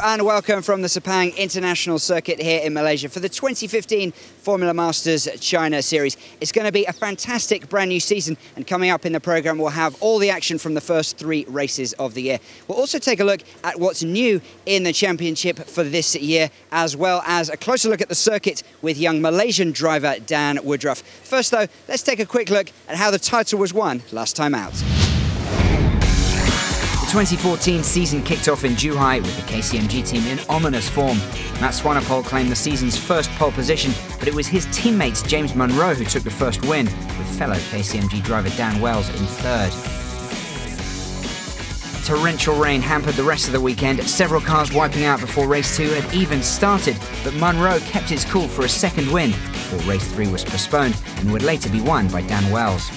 and welcome from the Sepang International Circuit here in Malaysia for the 2015 Formula Masters China Series. It's going to be a fantastic brand new season, and coming up in the programme we'll have all the action from the first 3 races of the year. We'll also take a look at what's new in the championship for this year, as well as a closer look at the circuit with young Malaysian driver Dan Woodruff. First though, let's take a quick look at how the title was won last time out. The 2014 season kicked off in Zhuhai with the KCMG team in ominous form. Matt Swanepoel claimed the season's first pole position, but it was his teammate James Munro who took the first win, with fellow KCMG driver Dan Wells in third. Torrential rain hampered the rest of the weekend, several cars wiping out before race 2 had even started, but Munro kept his cool for a second win before race 3 was postponed and would later be won by Dan Wells.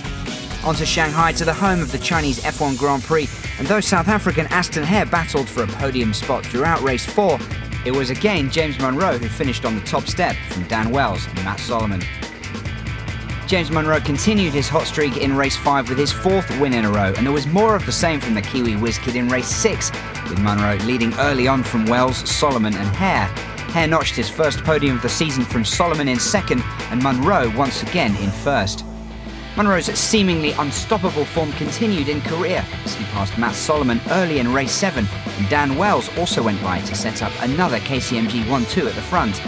On to Shanghai, to the home of the Chinese F1 Grand Prix, and though South African Aston Hare battled for a podium spot throughout race 4, it was again James Munro who finished on the top step from Dan Wells and Matt Solomon. James Munro continued his hot streak in race 5 with his 4th win in a row, and there was more of the same from the Kiwi whiz kid in race 6, with Munro leading early on from Wells, Solomon and Hare. Hare notched his first podium of the season from Solomon in 2nd, and Munro once again in 1st. Munro's seemingly unstoppable form continued in Korea as he passed Matt Solomon early in race 7, and Dan Wells also went by to set up another KCMG 1-2 at the front.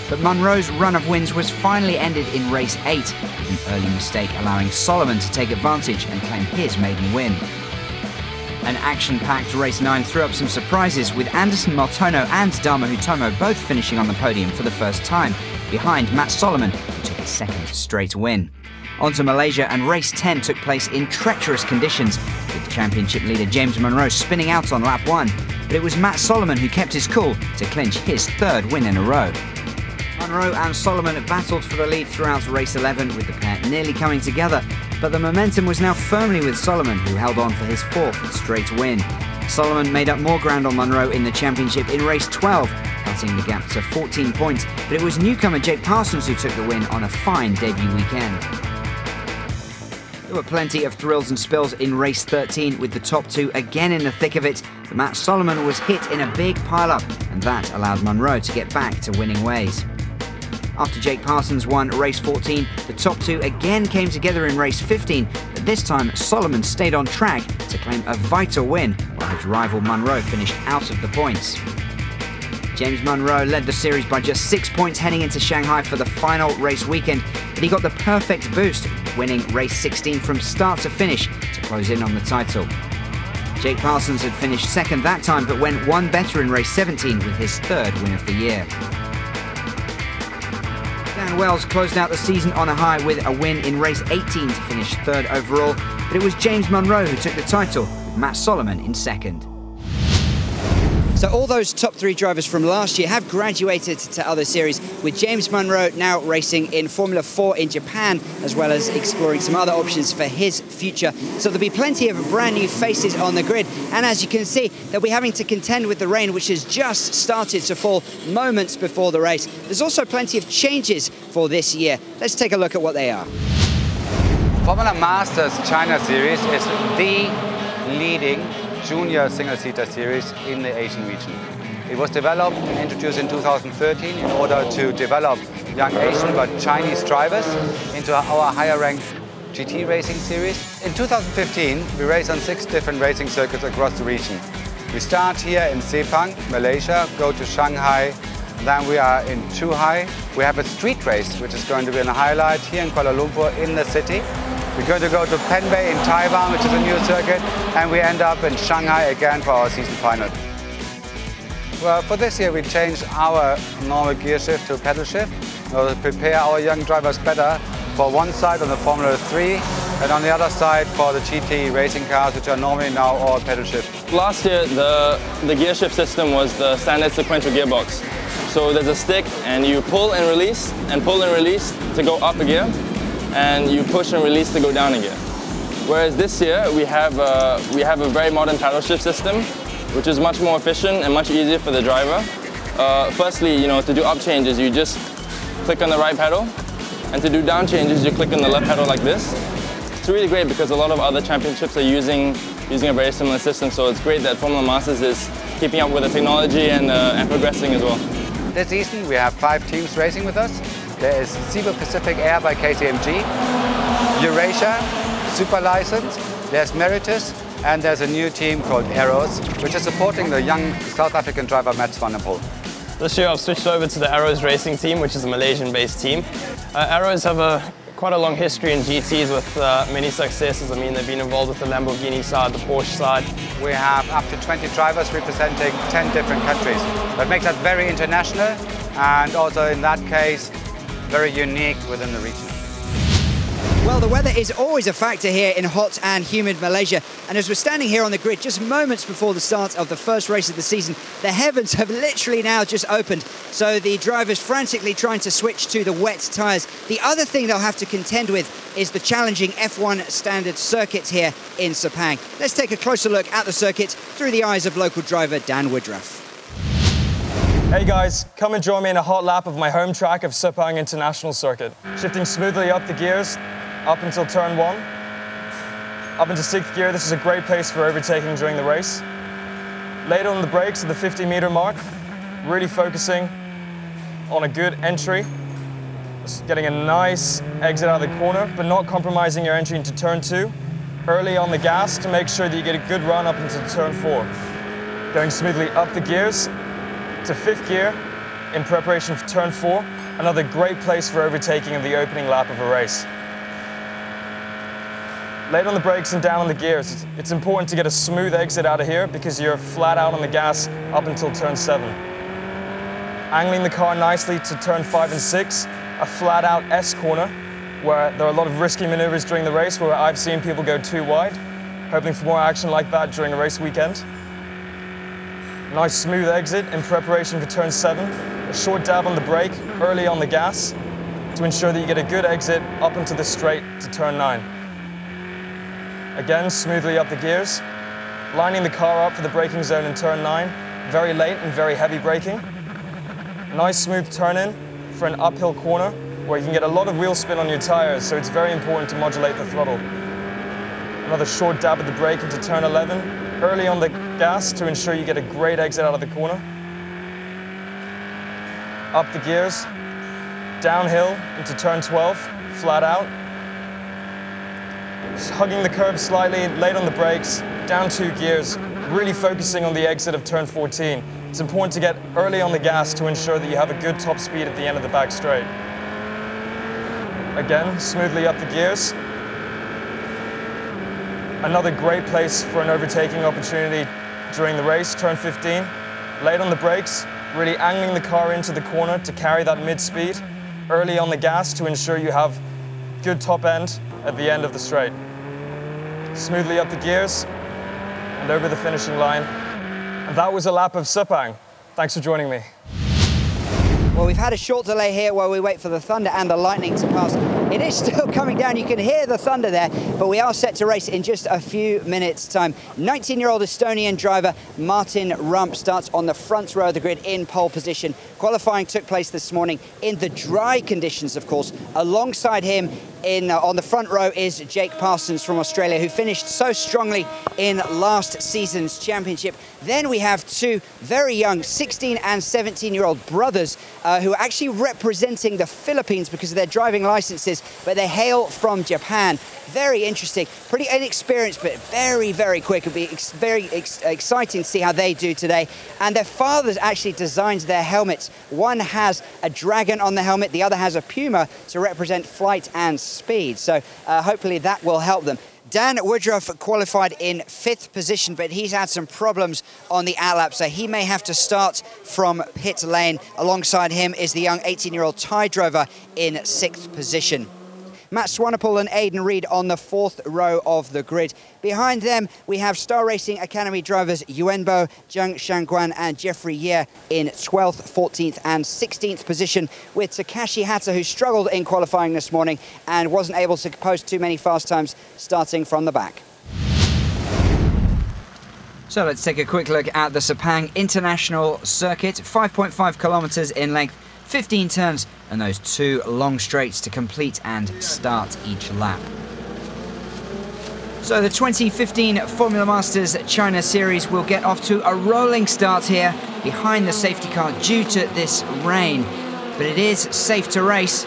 But Munro's run of wins was finally ended in race 8, with an early mistake allowing Solomon to take advantage and claim his maiden win. An action-packed race 9 threw up some surprises, with Anderson Maltono and Dharma Hutomo both finishing on the podium for the first time, behind Matt Solomon, who took his 2nd straight win. On to Malaysia, and race 10 took place in treacherous conditions, with championship leader James Munro spinning out on lap 1, but it was Matt Solomon who kept his cool to clinch his 3rd win in a row. Munro and Solomon battled for the lead throughout race 11, with the pair nearly coming together, but the momentum was now firmly with Solomon, who held on for his 4th straight win. Solomon made up more ground on Munro in the championship in race 12, cutting the gap to 14 points, but it was newcomer Jake Parsons who took the win on a fine debut weekend. There were plenty of thrills and spills in race 13, with the top 2 again in the thick of it. But Matt Solomon was hit in a big pile-up, and that allowed Munro to get back to winning ways. After Jake Parsons won race 14, the top 2 again came together in race 15, but this time Solomon stayed on track to claim a vital win, while his rival Munro finished out of the points. James Munro led the series by just 6 points heading into Shanghai for the final race weekend, but he got the perfect boost, winning race 16 from start to finish to close in on the title. Jake Parsons had finished 2nd that time, but went one better in race 17 with his 3rd win of the year. Dan Wells closed out the season on a high with a win in race 18 to finish 3rd overall, but it was James Munro who took the title, with Matt Solomon in 2nd. So all those top 3 drivers from last year have graduated to other series, with James Munro now racing in Formula 4 in Japan, as well as exploring some other options for his future. So there'll be plenty of brand new faces on the grid, and as you can see, they'll be having to contend with the rain, which has just started to fall moments before the race. There's also plenty of changes for this year. Let's take a look at what they are. Formula Masters China Series is the leading junior single-seater series in the Asian region. It was developed and introduced in 2013 in order to develop young Asian but Chinese drivers into our higher-ranked GT racing series. In 2015, we race on 6 different racing circuits across the region. We start here in Sepang, Malaysia, go to Shanghai, then we are in Zhuhai. We have a street race, which is going to be a highlight here in Kuala Lumpur in the city. We're going to go to Penbei in Taiwan, which is a new circuit, and we end up in Shanghai again for our season final. Well, for this year we changed our normal gear shift to pedal shift in order to prepare our young drivers better for one side on the Formula 3 and on the other side for the GT racing cars, which are normally now all pedal shift. Last year the gear shift system was the standard sequential gearbox. So there's a stick and you pull and release to go up a gear, and you push and release to go down again. Whereas this year we have a very modern paddle shift system, which is much more efficient and much easier for the driver. Firstly, to do up changes, you just click on the right pedal, and to do down changes, you click on the left pedal like this. It's really great because a lot of other championships are using a very similar system, so it's great that Formula Masters is keeping up with the technology and progressing as well. This season we have 5 teams racing with us. There is Cebu Pacific Air by KTMG, Eurasia, Super License, there's Meritus, and there's a new team called Arrows, which is supporting the young South African driver Mats van der Poel. This year I've switched over to the Arrows racing team, which is a Malaysian-based team. Arrows have quite a long history in GTs with many successes. I mean, they've been involved with the Lamborghini side, the Porsche side. We have up to 20 drivers representing 10 different countries. That makes us very international and also in that case very unique within the region. Well, the weather is always a factor here in hot and humid Malaysia. And as we're standing here on the grid just moments before the start of the first race of the season, the heavens have literally now just opened. So the drivers frantically trying to switch to the wet tyres. The other thing they'll have to contend with is the challenging F1 standard circuit here in Sepang. Let's take a closer look at the circuit through the eyes of local driver Dan Woodruff. Hey guys, come and join me in a hot lap of my home track of Sepang International Circuit. Shifting smoothly up the gears, up until turn 1. Up into 6th gear, this is a great place for overtaking during the race. Later on the brakes at the 50-meter mark, really focusing on a good entry. Just getting a nice exit out of the corner, but not compromising your entry into turn 2. Early on the gas to make sure that you get a good run up into turn 4. Going smoothly up the gears to 5th gear in preparation for turn 4. Another great place for overtaking in the opening lap of a race. Late on the brakes and down on the gears. It's important to get a smooth exit out of here because you're flat out on the gas up until turn 7. Angling the car nicely to turn 5 and 6, a flat out S corner where there are a lot of risky maneuvers during the race where I've seen people go too wide. Hoping for more action like that during a race weekend. Nice smooth exit in preparation for turn 7. A short dab on the brake, early on the gas to ensure that you get a good exit up into the straight to turn 9. Again, smoothly up the gears, lining the car up for the braking zone in turn 9, very late and very heavy braking. Nice smooth turn in for an uphill corner where you can get a lot of wheel spin on your tires, so it's very important to modulate the throttle. Another short dab at the brake into turn 11, early on the gas to ensure you get a great exit out of the corner. Up the gears, downhill into turn 12, flat out. Just hugging the curb slightly, late on the brakes, down 2 gears, really focusing on the exit of turn 14. It's important to get early on the gas to ensure that you have a good top speed at the end of the back straight. Again, smoothly up the gears. Another great place for an overtaking opportunity during the race, turn 15. Late on the brakes, really angling the car into the corner to carry that mid-speed. Early on the gas to ensure you have good top end at the end of the straight. Smoothly up the gears and over the finishing line. And that was a lap of Sepang. Thanks for joining me. Well, we've had a short delay here while we wait for the thunder and the lightning to pass. It is still coming down. You can hear the thunder there, but we are set to race in just a few minutes' time. 19-year-old Estonian driver Martin Rump starts on the front row of the grid in pole position. Qualifying took place this morning in the dry conditions, of course. Alongside him on the front row is Jake Parsons from Australia, who finished so strongly in last season's championship. Then we have 2 very young 16 and 17-year-old brothers who are actually representing the Philippines because of their driving licenses, but they hail from Japan. Very interesting, pretty inexperienced, but very, very quick. It'll be very exciting to see how they do today. And their fathers actually designed their helmets. One has a dragon on the helmet, the other has a puma to represent flight and speed. So hopefully that will help them. Dan Woodruff qualified in 5th position, but he's had some problems on the outlap, so he may have to start from pit lane. Alongside him is the young 18-year-old Thai driver in 6th position. Matt Swanepoel and Aidan Reid on the 4th row of the grid. Behind them, we have Star Racing Academy drivers Yuenbo, Zhang Shangguan and Jeffrey Ye in 12th, 14th and 16th position, with Takashi Hata, who struggled in qualifying this morning and wasn't able to post too many fast times, starting from the back. So let's take a quick look at the Sepang International Circuit, 5.5 kilometers in length, 15 turns and those 2 long straights to complete and start each lap. So the 2015 Formula Masters China Series will get off to a rolling start here behind the safety car due to this rain. But it is safe to race.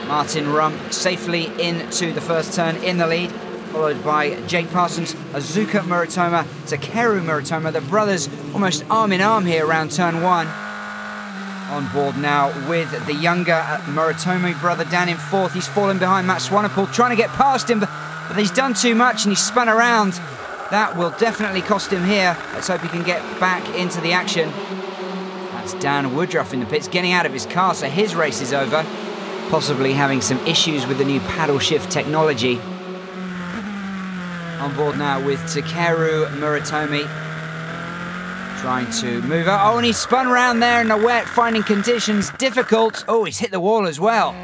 Martin Rump safely into the first turn in the lead, followed by Jake Parsons, Azuka Muratomo, Takeru Muratomo. The brothers almost arm in arm here around turn 1. On board now with the younger Muratomo brother down in 4th. He's fallen behind Matt Swanepoel, trying to get past him, but he's done too much and he's spun around. That will definitely cost him here. Let's hope he can get back into the action. That's Dan Woodruff in the pits, getting out of his car, so his race is over. Possibly having some issues with the new paddle shift technology. On board now with Takeru Muratomo, trying to move up. Oh, and he's spun around there in the wet, finding conditions difficult. Oh, he's hit the wall as well.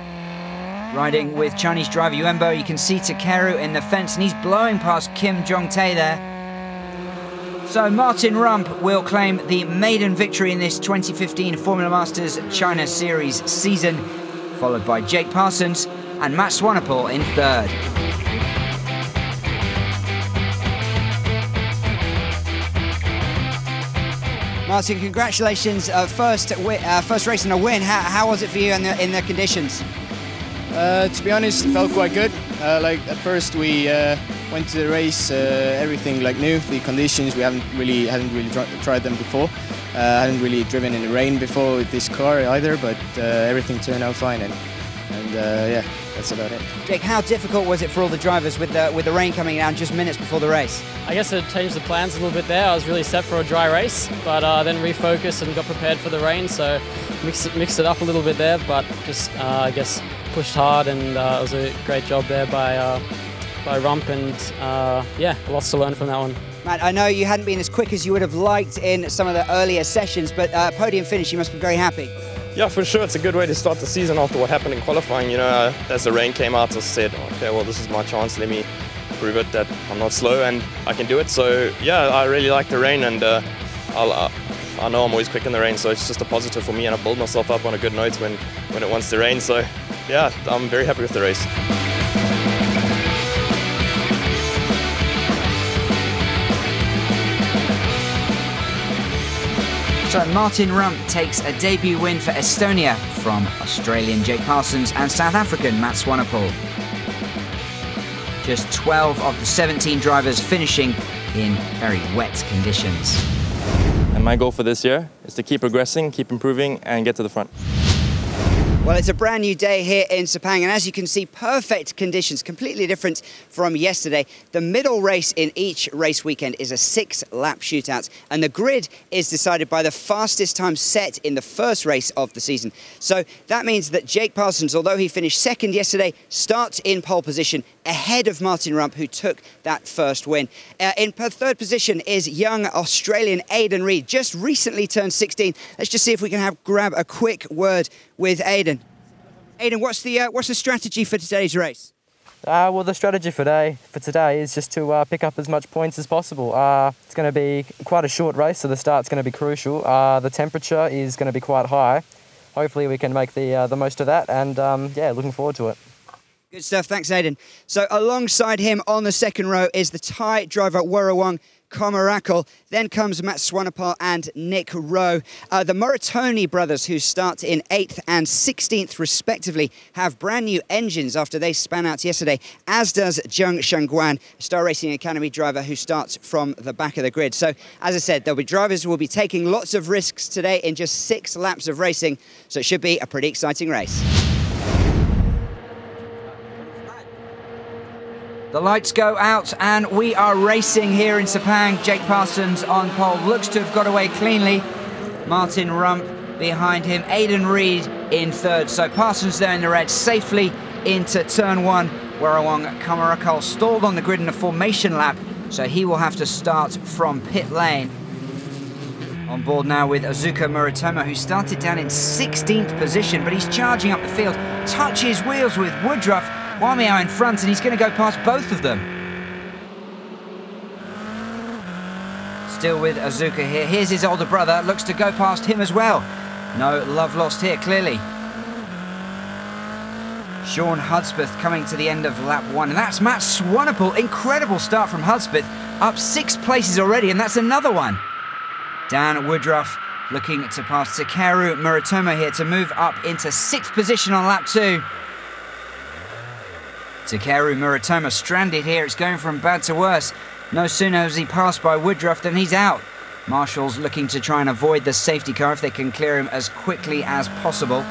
Riding with Chinese driver Yuenbo, you can see Takeru in the fence, and he's blowing past Kim Jong-tae there. So Martin Rump will claim the maiden victory in this 2015 Formula Masters China Series season, followed by Jake Parsons and Matt Swanepoel in 3rd. Martin, congratulations! First race and a win. How was it for you in the conditions? To be honest, it felt quite good. Like at first we went to the race, everything like new. The conditions we hadn't really tried them before. Hadn't really driven in the rain before with this car either, but everything turned out fine, and yeah, that's about it. Jake, how difficult was it for all the drivers with the rain coming down just minutes before the race? I guess it changed the plans a little bit there. I was really set for a dry race, but then refocused and got prepared for the rain, so mixed it up a little bit there, but just I guess pushed hard, and it was a great job there by Rump, and yeah, lots to learn from that one. Matt, I know you hadn't been as quick as you would have liked in some of the earlier sessions, but podium finish, you must be very happy. Yeah, for sure. It's a good way to start the season after what happened in qualifying. You know, as the rain came out, I said, okay, well, this is my chance. Let me prove it that I'm not slow and I can do it. So, yeah, I really like the rain, and I know I'm always quick in the rain, so it's just a positive for me, and I build myself up on a good note when it wants to rain. So, yeah, I'm very happy with the race. So Martin Rump takes a debut win for Estonia from Australian Jake Parsons and South African Matt Swanepoel. Just 12 of the 17 drivers finishing in very wet conditions. And my goal for this year is to keep progressing, keep improving, and get to the front. Well, it's a brand new day here in Sepang, and as you can see, perfect conditions, completely different from yesterday. The middle race in each race weekend is a 6-lap shootout, and the grid is decided by the fastest time set in the first race of the season. So that means that Jake Parsons, although he finished second yesterday, starts in pole position ahead of Martin Rump, who took that first win. In third position is young Australian Aidan Reid, just recently turned 16. Let's just see if we can grab a quick word with Aidan. Aidan, what's the strategy for today's race? Well, the strategy for today is just to pick up as much points as possible. It's going to be quite a short race, so the start's going to be crucial. The temperature is going to be quite high. Hopefully we can make the most of that, and yeah, looking forward to it. Good stuff, thanks Aidan. So alongside him on the second row is the Thai driver Warawong Komarakal. Then comes Matt Swanepoel and Nick Rowe. The Muratomo brothers, who start in 8th and 16th respectively, have brand new engines after they span out yesterday, as does Zheng Shangguan, Star Racing Academy driver who starts from the back of the grid. So, as I said, there'll be drivers who will be taking lots of risks today in just 6 laps of racing, so it should be a pretty exciting race. The lights go out and we are racing here in Sepang. Jake Parsons on pole, looks to have got away cleanly. Martin Rump behind him, Aidan Reid in third. So Parsons there in the red, safely into turn 1. Warawong Komarakal stalled on the grid in a formation lap, so he will have to start from pit lane. On board now with Azuka Muratomo, who started down in 16th position, but he's charging up the field, touches wheels with Woodruff, Wamiao in front, and he's going to go past both of them. Still with Azuka here. Here's his older brother, looks to go past him as well. No love lost here, clearly. Sean Hudspeth coming to the end of lap 1, and that's Matt Swanepoel. Incredible start from Hudspeth, up 6 places already, and that's another one. Dan Woodruff looking to pass Takeru Muratomo here to move up into 6th position on lap 2. Takeru Muratomo stranded here, it's going from bad to worse. No sooner has he passed by Woodruff than he's out. Marshall's looking to try and avoid the safety car if they can clear him as quickly as possible.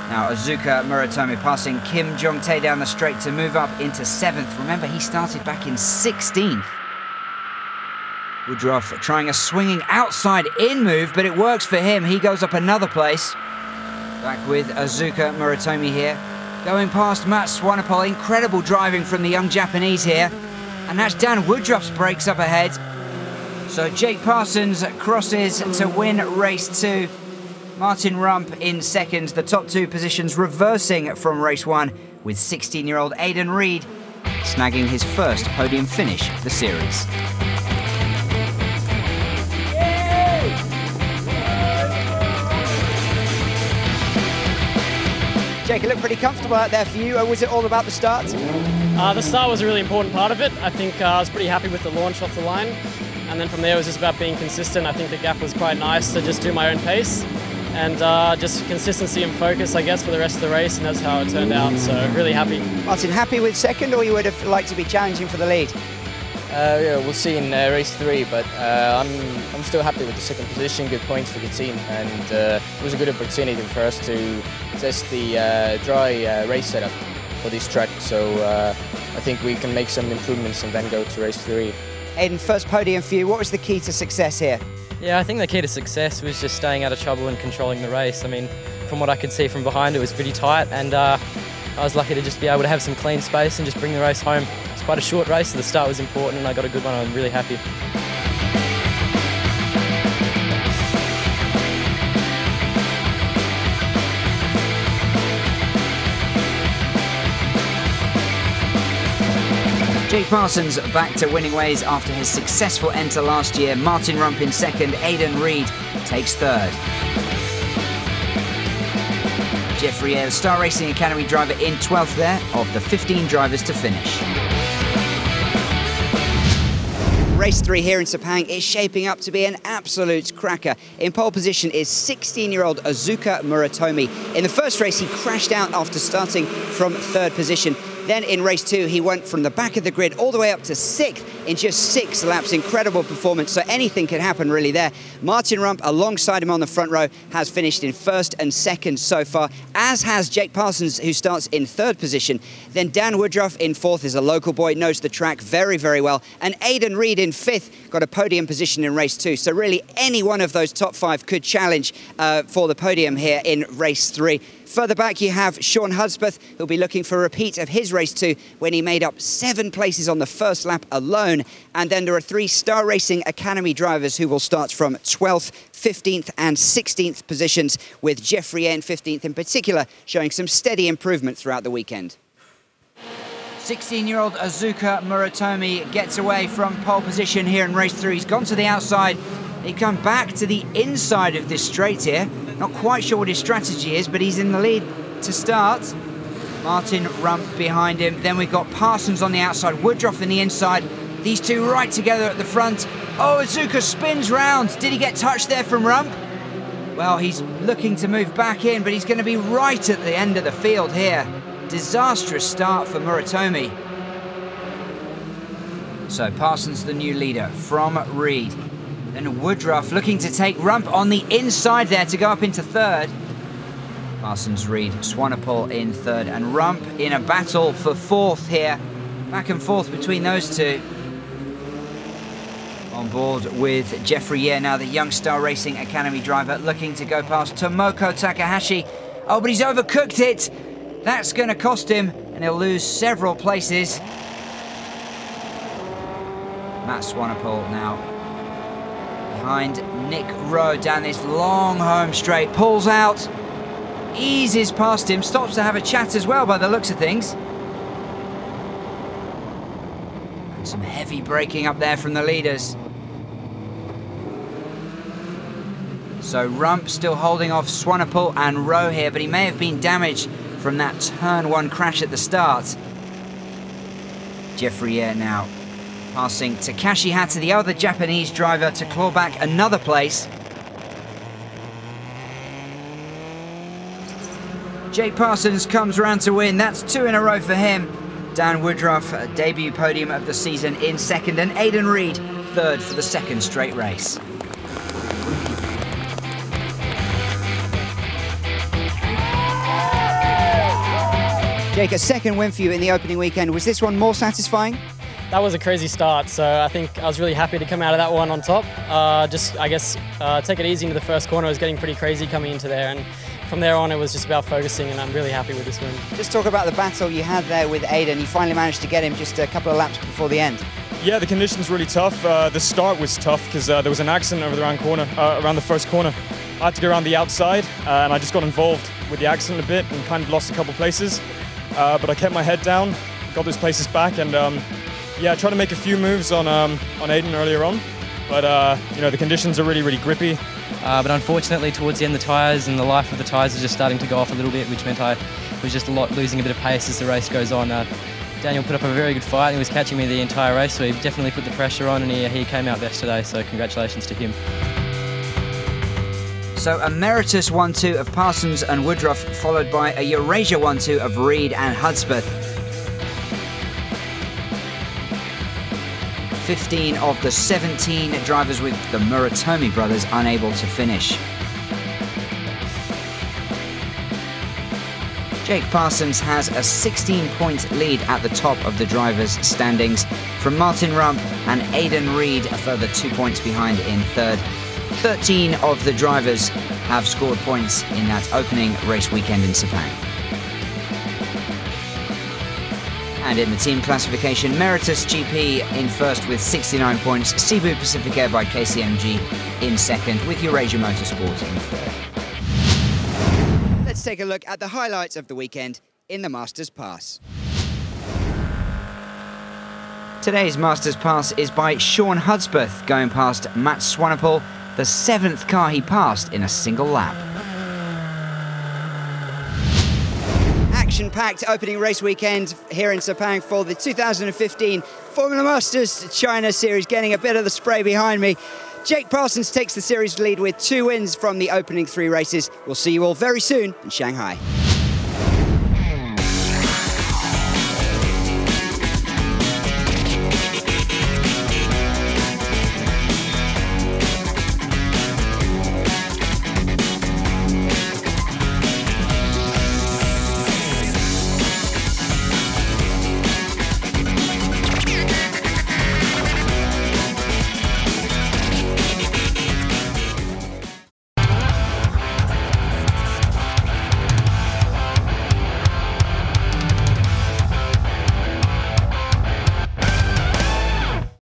Now Azuka Muratomi passing Kim Jong-tae down the straight to move up into 7th. Remember, he started back in 16th. Woodruff trying a swinging outside-in move, but it works for him. He goes up another place. Back with Azuka Muratomi here. Going past Matt Swanepoel. Incredible driving from the young Japanese here. And that's Dan Woodruff's brakes up ahead. So Jake Parsons crosses to win race 2. Martin Rump in 2nd, the top 2 positions reversing from race 1, with 16-year-old Aidan Reed snagging his first podium finish of the series. Jake, it looked pretty comfortable out there for you. Was it all about the start? The start was a really important part of it. I think I was pretty happy with the launch off the line. And then from there it was just about being consistent. I think the gap was quite nice to just do my own pace. And just consistency and focus, I guess, for the rest of the race, and that's how it turned out, so really happy. Martin, happy with 2nd, or you would have liked to be challenging for the lead? Yeah, we'll see in race 3, but I'm still happy with the 2nd position, good points for the team, and it was a good opportunity for us to test the dry race setup for this track, so I think we can make some improvements and then go to race 3. Aidan, first podium for you, what was the key to success here? Yeah, I think the key to success was just staying out of trouble and controlling the race. I mean, from what I could see from behind, it was pretty tight, and I was lucky to just be able to have some clean space and just bring the race home. It's quite a short race, so the start was important, and I got a good one. I'm really happy. Jake Parsons back to winning ways after his successful enter last year. Martin Rump in 2nd, Aidan Reed takes 3rd. Jeffrey Eyre, Star Racing Academy driver, in 12th there, of the 15 drivers to finish. Race 3 here in Sepang is shaping up to be an absolute cracker. In pole position is 16-year-old Azuka Muratomi. In the first race, he crashed out after starting from 3rd position. Then in race 2, he went from the back of the grid all the way up to 6th in just 6 laps. Incredible performance, so anything could happen really there. Martin Rump, alongside him on the front row, has finished in 1st and 2nd so far, as has Jake Parsons, who starts in 3rd position. Then Dan Woodruff in 4th is a local boy, knows the track very, very well. And Aidan Reed in 5th got a podium position in race 2. So really any one of those top 5 could challenge for the podium here in race 3. Further back you have Sean Hudspeth, who'll be looking for a repeat of his race 2 when he made up 7 places on the first lap alone. And then there are 3 Star Racing Academy drivers who will start from 12th, 15th and 16th positions, with Jeffrey Eyre in 15th in particular showing some steady improvement throughout the weekend. 16-year-old Azuka Muratomi gets away from pole position here in race 3. He's gone to the outside. He come back to the inside of this straight here. Not quite sure what his strategy is, but he's in the lead to start. Martin Rump behind him. Then we've got Parsons on the outside, Woodruff in the inside. These two right together at the front. Oh, Azuka spins round. Did he get touched there from Rump? Well, he's looking to move back in, but he's going to be right at the end of the field here. Disastrous start for Muratomi. So Parsons the new leader from Reed. Then Woodruff looking to take Rump on the inside there to go up into 3rd. Parsons, Reed, Swanepoel in 3rd, and Rump in a battle for 4th here. Back and forth between those two. On board with Jeffrey Eyre now, the young Star Racing Academy driver, looking to go past Tomoko Takahashi. Oh, but he's overcooked it. That's going to cost him, and he'll lose several places. Matt Swanepoel now behind Nick Rowe down this long home straight. Pulls out, eases past him, stops to have a chat as well by the looks of things. And some heavy braking up there from the leaders. So Rump still holding off Swanepoel and Rowe here, but he may have been damaged from that turn 1 crash at the start. Jeffrey now passing Takashi Hata, the other Japanese driver, to claw back another place. Jake Parsons comes round to win. That's 2 in a row for him. Dan Woodruff, debut podium of the season, in second, and Aidan Reid, third for the second straight race. Jake, a second win for you in the opening weekend. Was this one more satisfying? That was a crazy start, so I think I was really happy to come out of that one on top. Take it easy into the first corner. It was getting pretty crazy coming into there, and from there on it was just about focusing, and I'm really happy with this win. Just talk about the battle you had there with Aidan. You finally managed to get him just a couple of laps before the end. Yeah, the conditions really tough. The start was tough because there was an accident over around the first corner. I had to go around the outside, and I just got involved with the accident a bit and kind of lost a couple places. But I kept my head down, got those places back, and yeah, I tried to make a few moves on Aidan earlier on. But you know, the conditions are really, really grippy. But unfortunately, towards the end, the tyres and the life of the tyres was just starting to go off a little bit, which meant I was just losing a bit of pace as the race goes on. Daniel put up a very good fight. He was catching me the entire race, so he definitely put the pressure on, and he came out best today, so congratulations to him. So a Meritus 1-2 of Parsons and Woodruff, followed by a Eurasia 1-2 of Reid and Hudspeth. 15 of the 17 drivers with the Muratomi brothers unable to finish. Jake Parsons has a 16-point lead at the top of the drivers' standings from Martin Rump, and Aidan Reid a further 2 points behind in third. 13 of the drivers have scored points in that opening race weekend in Sepang. And in the team classification, Meritus GP in first with 69 points, Cebu Pacific Air by KCMG in second, with Eurasia Motorsport in third. Let's take a look at the highlights of the weekend in the Masters Pass. Today's Masters Pass is by Sean Hudspeth, going past Matt Swanepoel, the 7th car he passed in a single lap. Action-packed opening race weekend here in Sepang for the 2015 Formula Masters China Series. Getting a bit of the spray behind me. Jake Parsons takes the series lead with 2 wins from the opening 3 races. We'll see you all very soon in Shanghai.